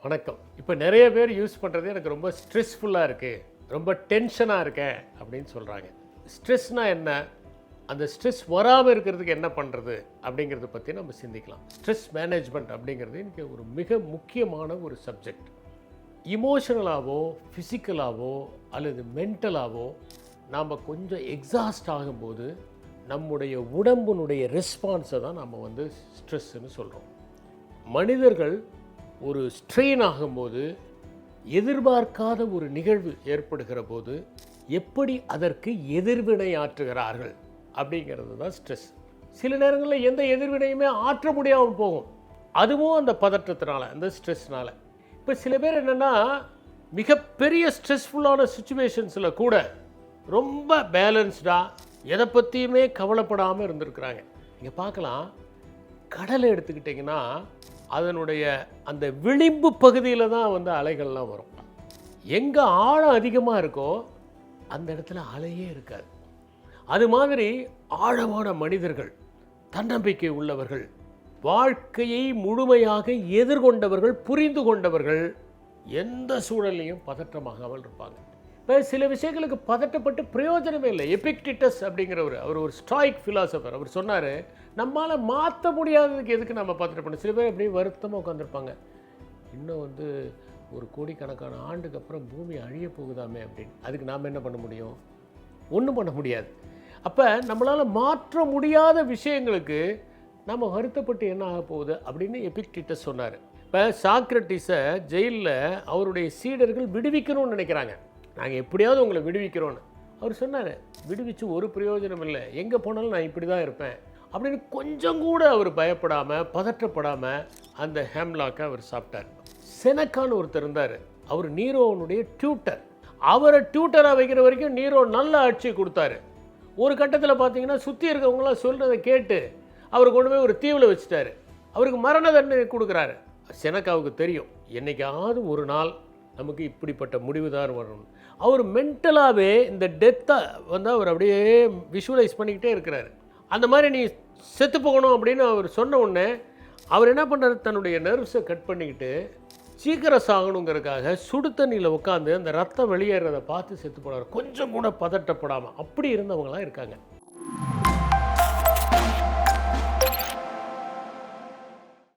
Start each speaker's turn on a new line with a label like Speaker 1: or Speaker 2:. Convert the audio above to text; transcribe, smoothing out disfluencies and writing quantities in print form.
Speaker 1: வணக்கம். இப்போ நிறைய பேர் யூஸ் பண்ணுறது எனக்கு ரொம்ப ஸ்ட்ரெஸ்ஃபுல்லாக இருக்குது, ரொம்ப டென்ஷனாக இருக்கேன் அப்படின்னு சொல்கிறாங்க. ஸ்ட்ரெஸ்னால் என்ன, அந்த ஸ்ட்ரெஸ் வராமல் இருக்கிறதுக்கு என்ன பண்ணுறது அப்படிங்கிறத பற்றி நம்ம சிந்திக்கலாம். ஸ்ட்ரெஸ் மேனேஜ்மெண்ட் அப்படிங்கிறது இன்றைக்கி ஒரு மிக முக்கியமான ஒரு சப்ஜெக்ட். இமோஷனலாகவோ ஃபிசிக்கலாகவோ அல்லது மென்டலாகவோ நாம் கொஞ்சம் எக்ஸாஸ்ட் ஆகும்போது நம்முடைய உடம்பினுடைய ரெஸ்பான்ஸை தான் நம்ம ஸ்ட்ரெஸ்ஸுன்னு சொல்கிறோம். மனிதர்கள் ஒரு ஸ்ட்ரெயின் ஆகும்போது, எதிர்பார்க்காத ஒரு நிகழ்வு ஏற்படுகிற போது எப்படி அதற்கு எதிர்வினை ஆற்றுகிறார்கள் அப்படிங்கிறது தான் ஸ்ட்ரெஸ். சில நேரங்களில் எந்த எதிர்வினையுமே ஆற்ற முடியாமல் போகும், அதுவும் அந்த பதற்றத்தினால, அந்த ஸ்ட்ரெஸ்னால். இப்போ சில பேர் என்னென்னா, மிகப்பெரிய ஸ்ட்ரெஸ்ஃபுல்லான சுச்சுவேஷன்ஸில் கூட ரொம்ப பேலன்ஸ்டாக எதை பற்றியுமே கவலைப்படாமல் இருந்திருக்கிறாங்க. இங்கே பார்க்கலாம், கடலை எடுத்துக்கிட்டிங்கன்னா அதனுடைய அந்த விளிம்பு பகுதியில் தான் அலைகள்லாம் வரும். எங்கே ஆழம் அதிகமாக இருக்கோ அந்த இடத்துல அலையே இருக்காது. அது மாதிரி ஆழமான மனிதர்கள், தன்னம்பிக்கை உள்ளவர்கள், வாழ்க்கையை முழுமையாக எதிர்கொண்டவர்கள், புரிந்து கொண்டவர்கள் எந்த சூழலையும் பதற்றமாகாமல் இருப்பாங்க. இப்போ சில விஷயங்களுக்கு பதட்டப்பட்டு பிரயோஜனமே இல்லை. எபிக்டிட்டஸ் அப்படிங்கிறவர், அவர் ஒரு ஸ்டாயிக் ஃபிலாசபர், அவர் சொன்னார், நம்மளால் மாற்ற முடியாததுக்கு எதுக்கு நம்ம பதட்டப்படணும். சில பேர் அப்படியே வருத்தமாக உட்காந்துருப்பாங்க, இன்னும் ஒரு கோடிக்கணக்கான ஆண்டுக்கு அப்புறம் பூமி அழிய போகுதாமே அப்படின்னு. அதுக்கு நாம் என்ன பண்ண முடியும்? ஒன்றும் பண்ண முடியாது. அப்போ நம்மளால் மாற்ற முடியாத விஷயங்களுக்கு நம்ம வருத்தப்பட்டு என்ன ஆக போகுது அப்படின்னு எபிக்டிட்டஸ் சொன்னார். இப்போ சாக்ரட்டிஸை ஜெயிலில் அவருடைய சீடர்கள் விடுவிக்கணும்னு நினைக்கிறாங்க. நாங்கள் எப்படியாவது உங்களை விடுவிக்கிறோன்னு அவர் சொன்னார். விடுவிச்சு ஒரு பிரயோஜனம் இல்லை, எங்கே போனாலும் நான் இப்படி தான் இருப்பேன் அப்படின்னு கொஞ்சம் கூட அவர் பயப்படாமல், பதற்றப்படாமல் அந்த ஹேம்லாக்கை அவர் சாப்பிட்டார். செனக்கான்னு ஒருத்தர் இருந்தார், அவர் நீரோனுடைய டியூட்டர். அவரை டியூட்டராக வைக்கிற வரைக்கும் நீரோ நல்ல ஆட்சியை கொடுத்தாரு. ஒரு கட்டத்தில் பார்த்தீங்கன்னா சுற்றி இருக்கவங்களாம் சொல்கிறதை கேட்டு அவர் கொண்டு போய் ஒரு தீவில் வச்சுட்டாரு. அவருக்கு மரண தண்டனை கொடுக்குறாரு. செனக்காவுக்கு தெரியும், என்னைக்காவது ஒரு நாள் நமக்கு இப்படிப்பட்ட முடிவு தான் வரணும். அவர் மென்டலாகவே இந்த டெத்தை அவர் அப்படியே விஷுவலைஸ் பண்ணிக்கிட்டே இருக்கிறார். அந்த மாதிரி நீ செத்து போகணும் அப்படின்னு அவர் சொன்ன உடனே அவர் என்ன பண்ணுறாரு, தன்னுடைய நர்வ்ஸை கட் பண்ணிக்கிட்டு சீக்கிரம் சாகணுங்கிறதுக்காக சுடு தண்ணியில் உட்காந்து அந்த ரத்தம் வெளியேறதை பார்த்து செத்து போனார். கொஞ்சம் கூட பதட்டப்படாமல். அப்படி இருந்தவங்களாம் இருக்காங்க.